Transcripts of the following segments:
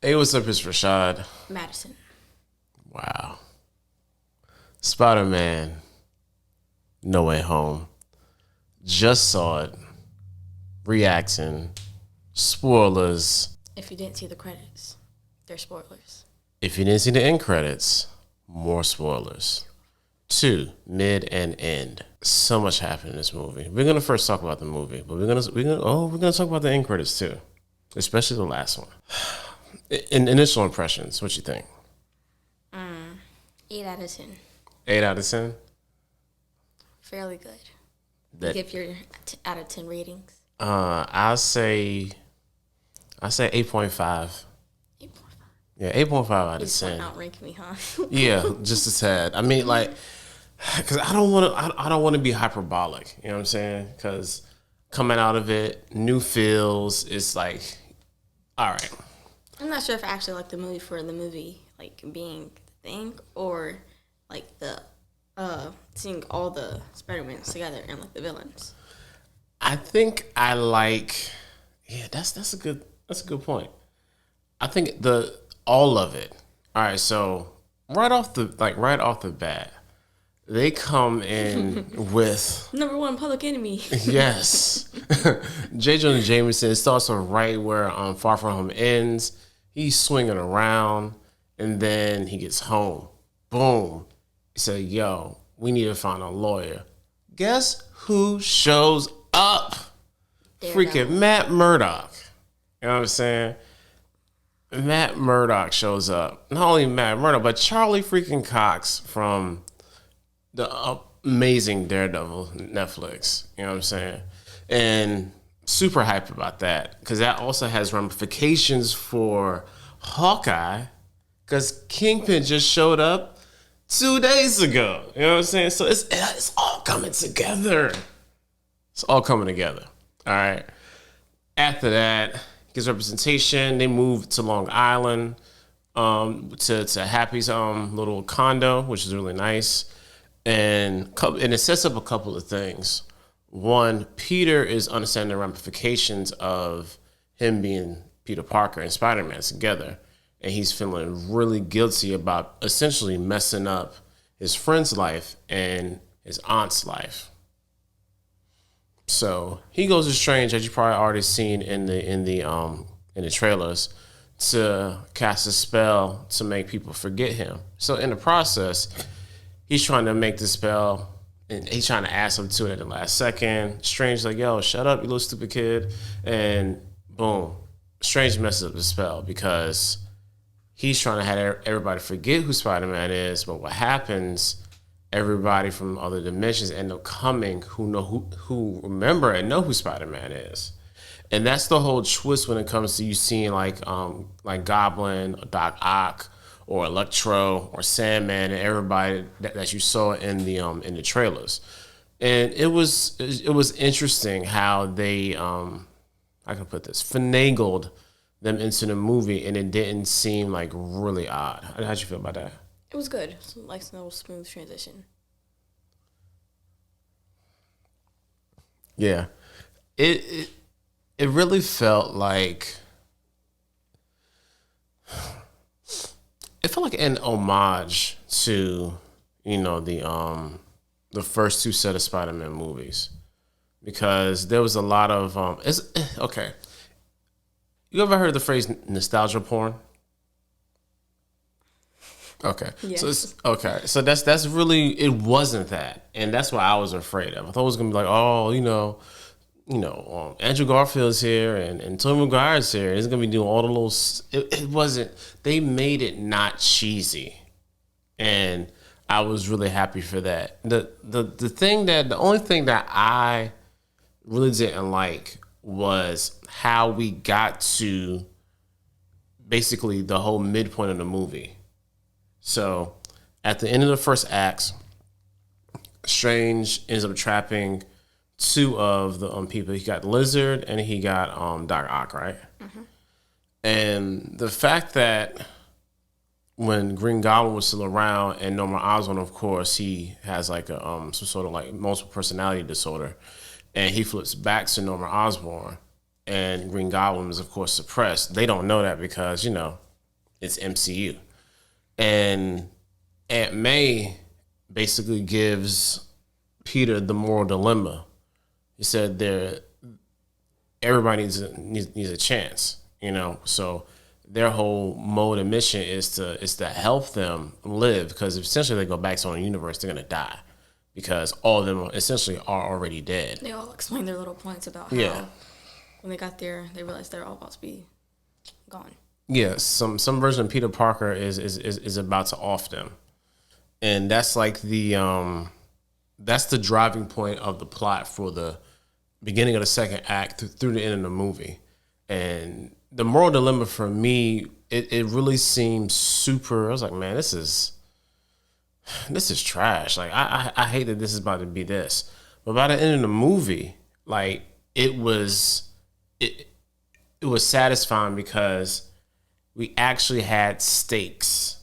Hey, what's up? It's Rashad. Madison. Wow. Spider-Man, No Way Home. Just saw it. Reacting. Spoilers. If you didn't see the credits, they're spoilers. If you didn't see the end credits, more spoilers. 2, mid and end. So much happened in this movie. We're gonna first talk about the movie, but we're gonna talk about the end credits too, especially the last one. In initial impressions, what you think? 8 out of 10. 8 out of 10. Fairly good. That Give your out of 10 ratings. I say 8.5. 8.5. Yeah, 8.5 out You of just want 10. to outrank me, huh? Yeah, just a tad. I mean, like, because I don't want to be hyperbolic. You know what I'm saying? Because coming out of it, new feels. It's like, all right. I'm not sure if I actually like the movie for the movie, like, being the thing, or, like, the, seeing all the Spider-Mans together and, like, the villains. I think I like. Yeah, that's a good point. I think the all of it. All right, so right off the bat, they come in with Number one, Public Enemy. yes. J. Jonah Jameson starts on right where Far From Home ends. He's swinging around, and then he gets home. Boom. He said, "Yo, we need to find a lawyer." Guess who shows up? Freaking Matt Murdock. You know what I'm saying? Matt Murdock shows up. Not only Matt Murdock, but Charlie freaking Cox from the amazing Daredevil Netflix. You know what I'm saying? And super hype about that because that also has ramifications for Hawkeye because Kingpin just showed up 2 days ago. You know what I'm saying? So it's all coming together. It's all coming together. All right. After that, gets representation. They move to Long Island, to Happy's little condo, which is really nice. And it sets up a couple of things. One, Peter is understanding the ramifications of him being Peter Parker and Spider-Man together. And he's feeling really guilty about essentially messing up his friend's life and his aunt's life. So he goes to Strange, as you probably already seen in the trailers, to cast a spell to make people forget him. So in the process, he's trying to make the spell, and he's trying to ask him to it at the last second. Strange's like, "Yo, shut up, you little stupid kid," and boom, Strange messes up the spell because he's trying to have everybody forget who Spider-Man is. But what happens? Everybody from other dimensions end up coming who remember and know who Spider-Man is. And that's the whole twist when it comes to you seeing like Goblin, or Doc Ock, or Electro, or Sandman, and everybody that you saw in the trailers. And it was interesting how they I can put this finagled them into the movie, and it didn't seem like really odd. How'd you feel about that? It was good. Like, no smooth transition. Yeah, it it really felt like an homage to the first two set of Spider-Man movies because there was a lot of okay. You ever heard the phrase nostalgia porn? Okay. Yes. So it's okay. So that's really it wasn't that. And that's what I was afraid of. I thought it was gonna be like, oh, Andrew Garfield's here and Tobey Maguire's here. He's gonna be doing all the little it wasn't they made it not cheesy. And I was really happy for that. The only thing that I really didn't like was how we got to basically the whole midpoint of the movie. So at the end of the first act, Strange ends up trapping two of the people. He got Lizard and he got Doc Ock, right? Mm-hmm. And the fact that when Green Goblin was still around and Norman Osborn, of course, he has like a some sort of like multiple personality disorder, and he flips back to Norman Osborn, and Green Goblin is of course suppressed. They don't know that because it's MCU. And Aunt May basically gives Peter the moral dilemma. He said everybody needs a chance, you know. So their whole mode and mission is to help them live, because essentially they go back to the universe, they're gonna die because all of them essentially are already dead. They all explain their little points about how when they got there, they realized they're all about to be gone. Yeah, some version of Peter Parker is about to off them, and that's like that's the driving point of the plot for the beginning of the second act through the end of the movie. And the moral dilemma for me, it really seems super. I was like, man, this is trash. Like I hate that this is about to be this. But by the end of the movie, like it was satisfying because we actually had stakes.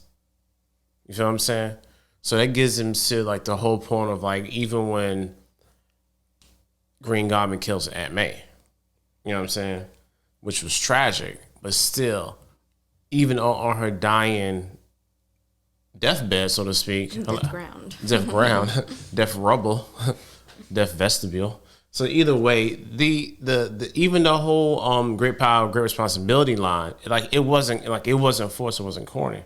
You feel what I'm saying? So that gives him to like the whole point of like, even when Green Goblin kills Aunt May, you know what I'm saying? Which was tragic, but still, even on her dying deathbed, so to speak. Death ground. Death rubble, death vestibule. So either way, the even the whole great power, great responsibility line, like it wasn't forced, it wasn't corny.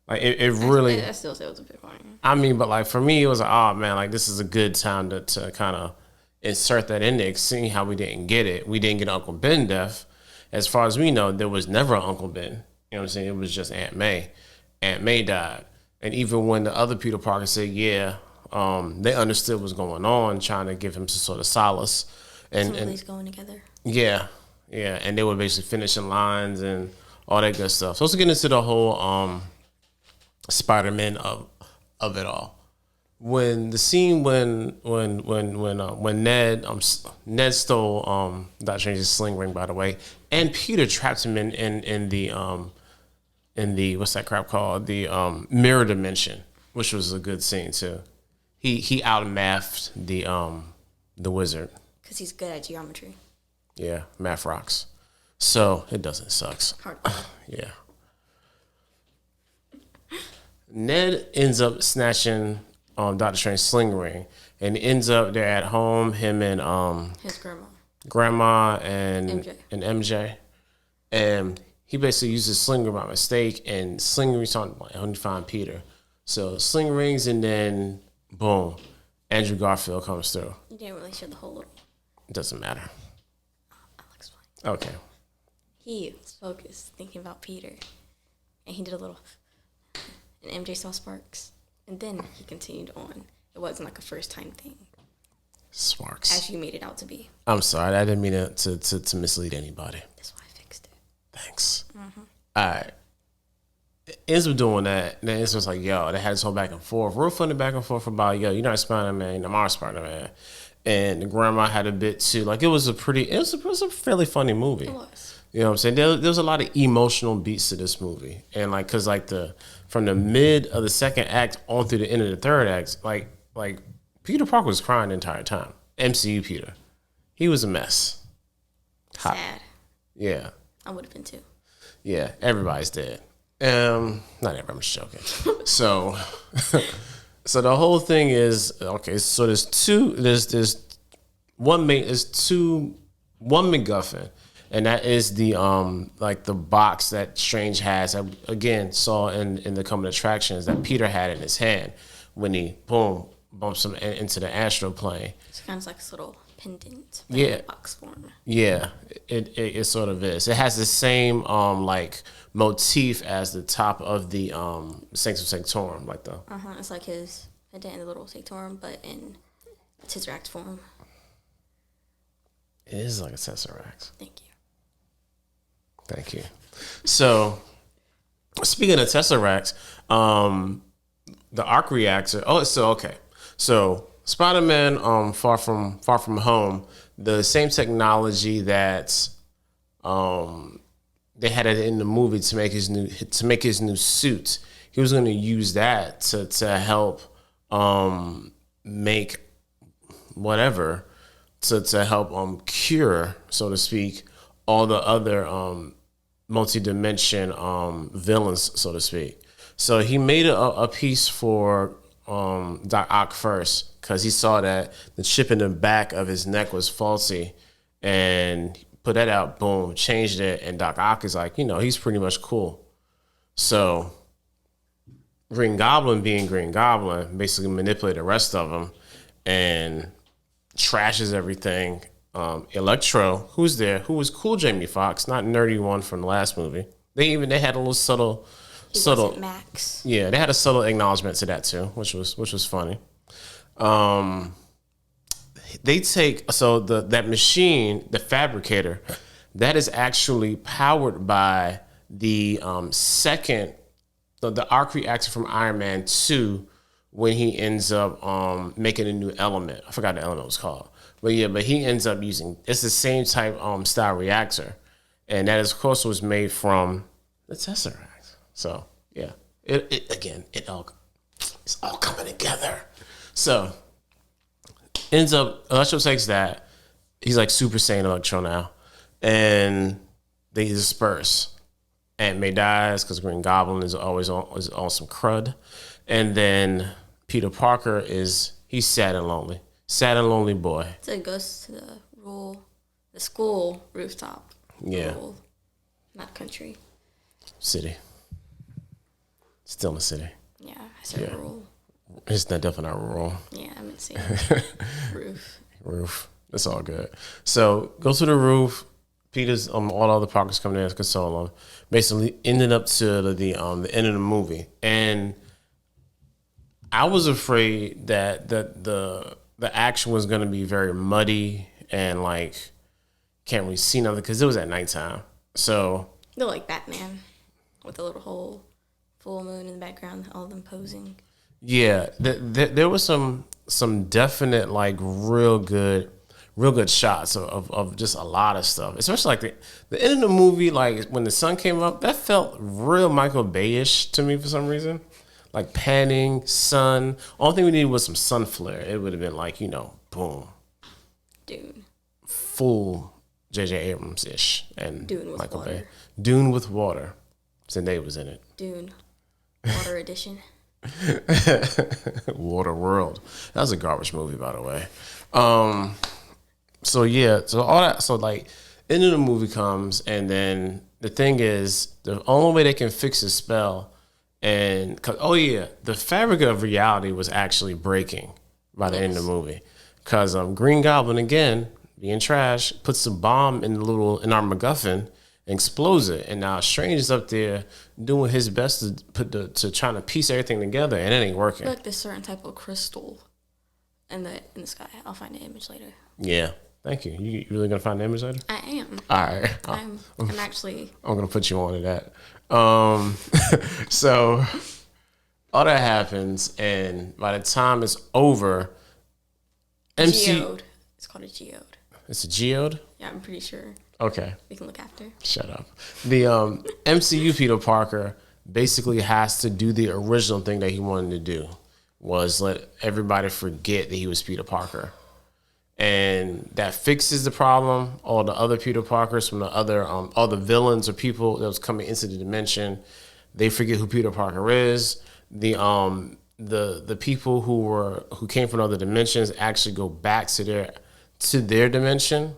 Like it really. I still say it was a bit corny. I mean, but like for me, it was like, oh man, like this is a good time to kind of insert that in there, seeing how we didn't get it. We didn't get Uncle Ben death. As far as we know, there was never an Uncle Ben. You know what I'm saying? It was just Aunt May. Aunt May died. And even when the other Peter Parker said, they understood what's going on, trying to give him some sort of solace. And Somebody's going together. Yeah. And they were basically finishing lines and all that good stuff. So let's get into the whole Spider-Man of it all. When the scene when Ned stole Doctor Strange's sling ring, by the way, and Peter trapped him in the what's that crap called, the mirror dimension, which was a good scene too. He outmathed the wizard because he's good at geometry. Yeah, math rocks. So it doesn't sucks. Hard. Yeah. Ned ends up snatching Doctor Strange's sling ring, and ends up there at home, him and his grandma and MJ. And he basically uses sling ring by mistake, and sling rings on find Peter. So sling rings, and then boom, Andrew Garfield comes through. You didn't really show the whole little. It doesn't matter. I'll explain. Okay. He was focused, thinking about Peter, and he did a little, and MJ saw sparks. And then he continued on. It wasn't like a first time thing. Sparks. As you made it out to be. I'm sorry. I didn't mean to mislead anybody. That's why I fixed it. Thanks. Mm-hmm. All right. It ends up doing that. And then it was like, yo, they had this whole back and forth. Real funny back and forth about, yo, you're not Spider-Man, I'm our Spider-Man. And the grandma had a bit too. Like, it was a fairly funny movie. It was. You know what I'm saying? There was a lot of emotional beats to this movie. And like, cause like from the mid of the second act on through the end of the third act, like Peter Parker was crying the entire time. MCU Peter. He was a mess. Sad. Yeah. I would have been too. Yeah, everybody's dead. Not everybody, I'm just joking. So the whole thing is, okay, so there's one MacGuffin. And that is the like the box that Strange has. I again saw in the coming attractions that Peter had in his hand when he bumps him into the astral plane. It's kind of like this little pendant. Yeah. Box form. Yeah, it sort of is. It has the same like motif as the top of the Sanctum Sanctorum, like the. It's like his pendant in the little Sanctorum, but in Tesseract form. It is like a Tesseract. Thank you. So, speaking of Tesseracts, the arc reactor. So Spider-Man, Far From Home, the same technology that they had it in the movie to make his new suit. He was going to use that to help make whatever to help cure, so to speak, all the other multi-dimension villains, so to speak. So he made a piece for Doc Ock first because he saw that the chip in the back of his neck was faulty, and put that out. Boom, changed it, and Doc Ock is like, he's pretty much cool. So Green Goblin, being Green Goblin, basically manipulated the rest of them and trashes everything. Electro, who's there? Who was cool? Jamie Foxx, not nerdy one from the last movie. They had a little subtle. Max. Yeah, they had a subtle acknowledgement to that too, which was funny. They take that machine, the fabricator, that is actually powered by the the arc reactor from Iron Man 2 when he ends up making a new element. I forgot the element was called. But he ends up using, it's the same type style reactor. And that, of course, was made from the Tesseract. So, yeah. It's all coming together. So, ends up, Electro takes that. He's like Super Saiyan Electro now. And they disperse. Aunt May dies because Green Goblin is always on some crud. And then Peter Parker he's sad and lonely. Sad and lonely boy. So it goes to the school rooftop. Yeah. Rural, not country. City. Still in the city. Yeah, I said rural. It's definitely not rural. Yeah, I meant to say Roof. It's all good. So go to the roof. Peter's all the other Parkers coming in to console him. Basically ended up to the end of the movie. And I was afraid that the action was going to be very muddy and like can't really see nothing because it was at nighttime. So they're like Batman with a little whole full moon in the background, all of them posing. Yeah, there was some definite like real good shots of just a lot of stuff, especially like the end of the movie. Like when the sun came up, that felt real Michael Bay-ish to me for some reason. Like panning, sun. Only thing we needed was some sun flare. It would have been like, boom. Dune. Full J.J. Abrams-ish. And Dune with Michael water. Bay. Dune with water. Zendaya was in it. Dune. Water edition. Water World. That was a garbage movie, by the way. So all that. So like, end of the movie comes, and then the thing is, the only way they can fix the spell. And the fabric of reality was actually breaking by the end of the movie, because Green Goblin again being trash puts a bomb in our MacGuffin and explodes it, and now Strange is up there doing his best to trying to piece everything together, and it ain't working. Like this certain type of crystal in the sky. I'll find the image later. Yeah, thank you. You really gonna find the image later? I am. All right. I'm actually. I'm gonna put you on to that. So all that happens, and by the time it's over, Geode. It's called a geode. It's a geode? Yeah, I'm pretty sure. Okay. We can look after. Shut up. The MCU Peter Parker basically has to do the original thing that he wanted to do, was let everybody forget that he was Peter Parker. And that fixes the problem. All the other Peter Parkers from the other, all the villains or people that was coming into the dimension, they forget who Peter Parker is. The people who came from other dimensions actually go back to their dimension.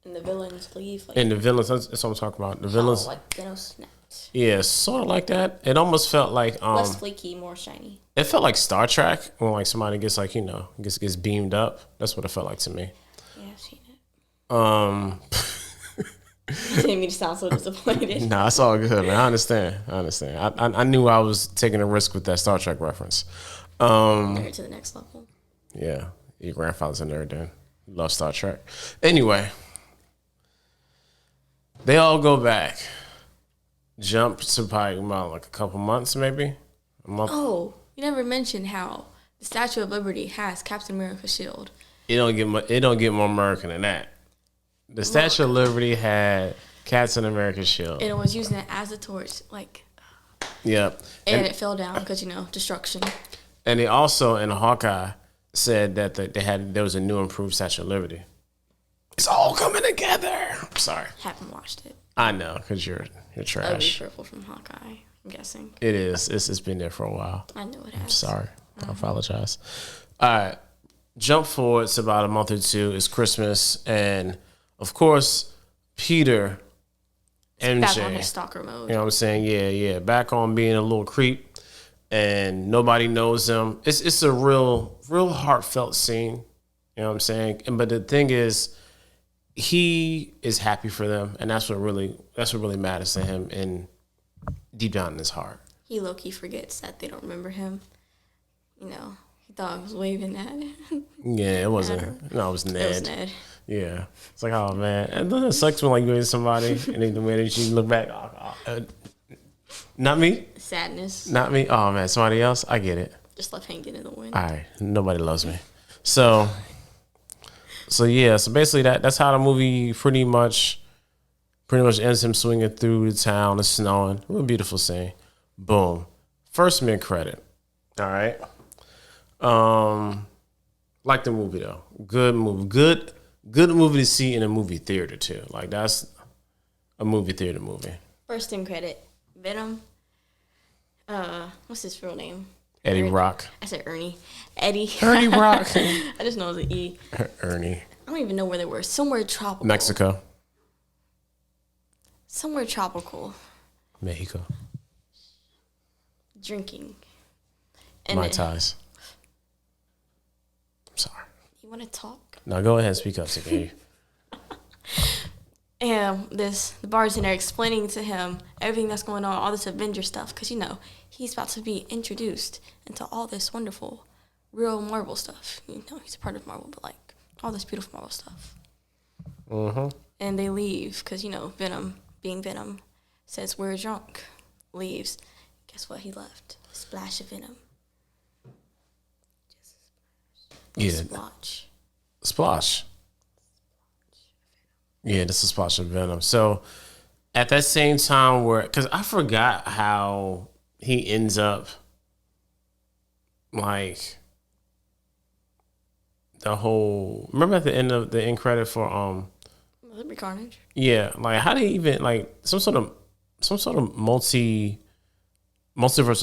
And the villains leave. And the villains, that's what I'm talking about. The villains, like Thanos snapped. Yeah, sort of like that. It almost felt like less flaky, more shiny. It felt like Star Trek when like somebody gets like gets beamed up. That's what it felt like to me. Yeah, I've seen it. Didn't mean to sound so disappointed. Nah, it's all good, man. I understand. I knew I was taking a risk with that Star Trek reference. Nerd to the next level. Yeah, your grandfather's a nerd then. You love Star Trek. Anyway, they all go back. Jump to probably about like a couple months, maybe a month. Oh, you never mentioned how the Statue of Liberty has Captain America's shield. It don't get more American than that. The Statue of Liberty had Captain America's shield. And it was using it as a torch, like. Yep. And it fell down because destruction. And they also in Hawkeye said that there was a new improved Statue of Liberty. It's all coming together. I'm sorry. Haven't watched it. I know, because you're That'd be trash. purple from Hawkeye, I'm guessing. It is. It's been there for a while. I know it has. Sorry. I apologize. All right. Jump forward to about a month or two. It's Christmas. And, of course, Peter, MJ. Back on his stalker mode. You know what I'm saying? Yeah. Back on being a little creep. And nobody knows him. It's a real heartfelt scene. You know what I'm saying? But the thing is, he is happy for them. And that's what really matters to him and deep down in his heart. He low-key forgets that they don't remember him. You know, he thought I was waving at him. Yeah, it wasn't. No, it was Ned. It was Ned. Yeah. It's like, oh, man. And then it sucks when, like, you're with somebody and then the way that you look back, not me? Sadness. Not me? Oh, man, somebody else? I get it. Just left hanging in the wind. All right. Nobody loves me. So yeah. So basically that's how the movie pretty much ends him swinging through the town. It's snowing. Real beautiful scene. Boom. First mid-credit. All right. Like the movie though. Good movie. Good movie to see in a movie theater too. Like that's a movie theater movie. First in credit, Venom. What's his real name? Eddie Rock. I said Ernie. Eddie. Ernie Rock. I just know it was an E. Ernie. I don't even know where they were. Somewhere tropical. Mexico. Somewhere tropical. Mexico. Drinking. And My ties. I'm sorry. You want to talk? No, go ahead and speak up, Sick. And the bartender explaining to him everything that's going on, all this Avenger stuff, because, you know, he's about to be introduced into all this wonderful, real Marvel stuff. You know, he's a part of Marvel, but, like, all this beautiful Marvel stuff. Mm-hmm. And they leave because, you know, Venom, being Venom, says, we're drunk. Leaves. Guess what? He left. A splash of Venom. Just a splash. Yeah. Splotch. Splash. Yeah, this is Splash of Venom. So at that same time because I forgot how he ends up like the whole, remember at the end of the end credit for Will it be Carnage? yeah, like how did he even like some sort of multiversal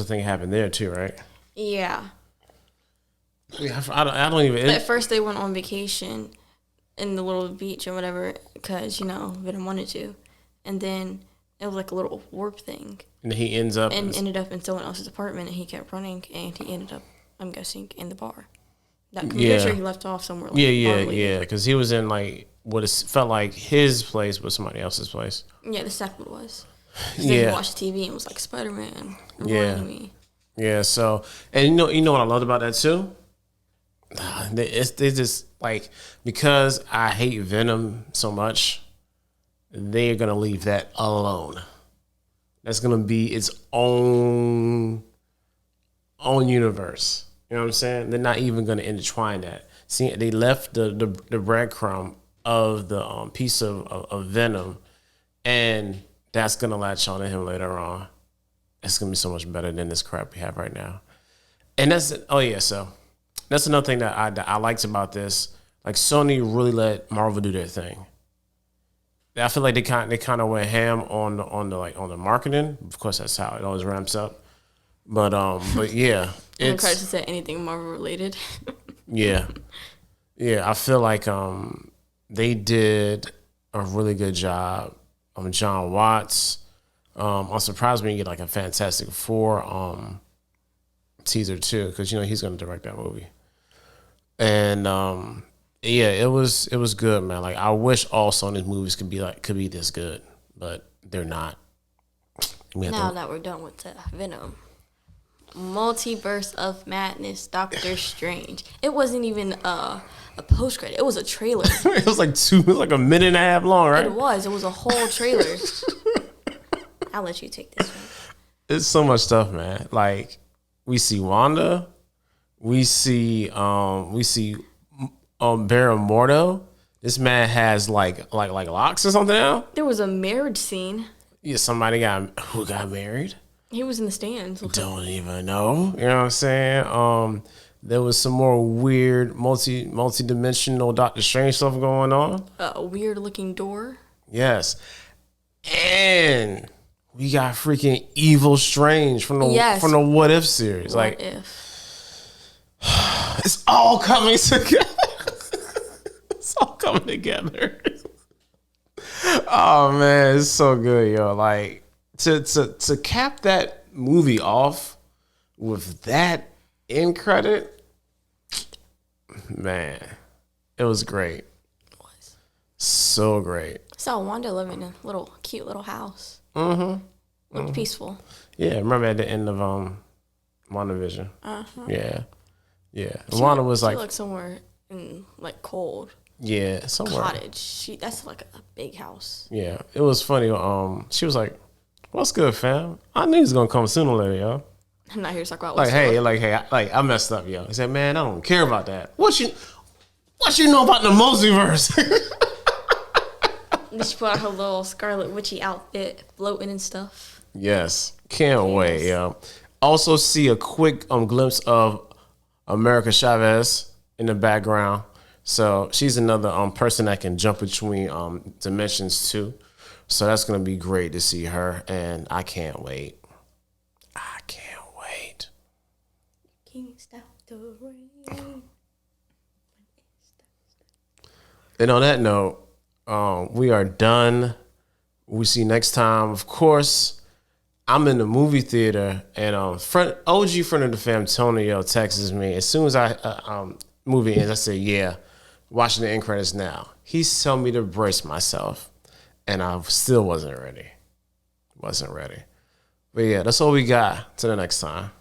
thing happened there too, right? Yeah. I don't even. At first, they went on vacation in the little beach or whatever because, you know, Venom wanted to. And then it was like a little warp thing. And he ends up. And ended up in someone else's apartment and he kept running and he ended up, I'm guessing, in the bar. I'm pretty sure he left off somewhere. Like, yeah. Because he was in like what it felt like his place was somebody else's place. Yeah, that's exactly what it was. Yeah. He watched TV and was like, Spider-Man. Yeah. Me. Yeah, so, and you know what I loved about that too? They just like, because I hate Venom so much, they're gonna leave that alone. That's gonna be its own universe. You know what I'm saying? They're not even gonna intertwine that. See, they left the breadcrumb of the piece of Venom, and that's gonna latch on to him later on. It's gonna be so much better than this crap we have right now. And so that's another thing that I liked about this. Like Sony really let Marvel do their thing. I feel like they kind of went ham on the marketing. Of course, that's how it always ramps up. But yeah, I'm credit to say anything Marvel related. yeah. I feel like they did a really good job. John Watts. I'm surprised when you get like a Fantastic Four teaser too, because you know he's gonna direct that movie. And yeah, it was good, man. Like I wish all Sony's movies could be this good, but they're not. Now that we're done with the Venom, Multiverse of Madness, Doctor Strange. It wasn't even a post credit. It was a trailer. It was like a minute and a half long, right? It was a whole trailer. I'll let you take this one. It's so much stuff, man. Like we see Wanda, we see Baron Mordo. This man has like locks or something now. There was a marriage scene. Yeah, who got married. He was in the stands. Don't even know. You know what I'm saying? There was some more weird multi-dimensional Doctor Strange stuff going on. A weird looking door. Yes. And we got freaking Evil Strange from the What If series. What If? It's all coming together. It's all coming together. Oh man, it's so good, yo. Like to cap that movie off with that end credit, man, it was great. It was so great. I saw Wanda living in a cute little house. Looked peaceful. Yeah, remember at the end of WandaVision. Yeah. Wanda was like, she looked somewhere in like cold. Yeah, somewhere. Cottage. That's like a big house. Yeah, it was funny. She was like, "What's good, fam? I knew he's gonna come sooner or later, yo." I'm not here to talk about I messed up, yo. He said, "Man, I don't care about that. What you know about the multiverse?" She put on her little Scarlet Witchy outfit, floating and stuff. Yes, can't wait, yo. Also, see a quick glimpse of America Chavez in the background. So she's another person that can jump between dimensions too. So that's gonna be great to see her, and I can't wait. Can't stop the rain. And on that note, we are done. We see you next time. Of course, I'm in the movie theater, and OG friend of the fam, Tonio, texts me as soon as movie ends. I said, "Yeah, watching the end credits now." He's telling me to brace myself, and I still wasn't ready. But yeah, that's all we got. Till the next time.